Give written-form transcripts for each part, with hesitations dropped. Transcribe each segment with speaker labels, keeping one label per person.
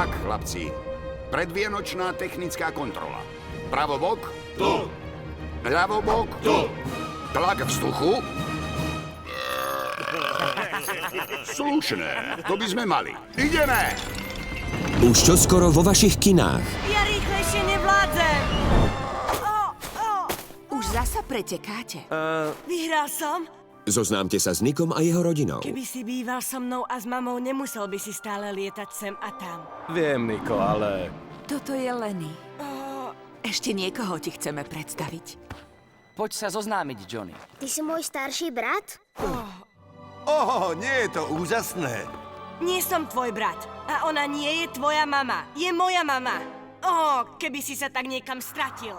Speaker 1: Tak, chlapci. Predvianočná technická kontrola. Pravobok? Tu. Ľavobok? Tu. Tlak vzduchu? Slušné, to by sme mali. Ideme!
Speaker 2: Už čoskoro vo vašich kinách.
Speaker 3: Ja rýchlejšie nevládzem.
Speaker 4: Už zasa pretekáte.
Speaker 3: Vyhral som?
Speaker 2: Zoznámte sa s Nikom a jeho rodinou.
Speaker 3: Keby si býval so mnou a s mamou, nemusel by si stále lietať sem a tam.
Speaker 5: Viem, Niko, ale...
Speaker 4: Toto je Lenny. Ešte niekoho ti chceme predstaviť.
Speaker 6: Poď sa zoznámiť, Johnny.
Speaker 7: Ty si môj starší brat?
Speaker 8: Nie je to úžasné.
Speaker 3: Nie som tvoj brat. A ona nie je tvoja mama. Je moja mama. Keby si sa tak niekam stratil.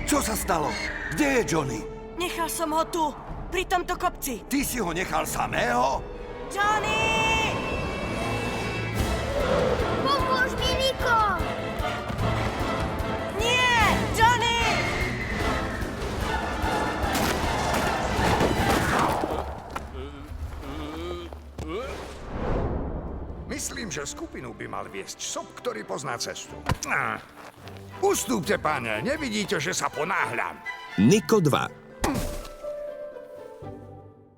Speaker 8: Čo sa stalo? Kde je Johnny?
Speaker 3: Nechal som ho tu, pri tomto kopci.
Speaker 8: Ty si ho nechal samého?
Speaker 3: Johnny!
Speaker 7: Pomôž mi, Niko!
Speaker 3: Nie! Johnny!
Speaker 9: Myslím, že skupinu by mal viesť sob, ktorý pozná cestu. Ustúpte, pane, nevidíte, že sa ponáhľam.
Speaker 2: Niko 2.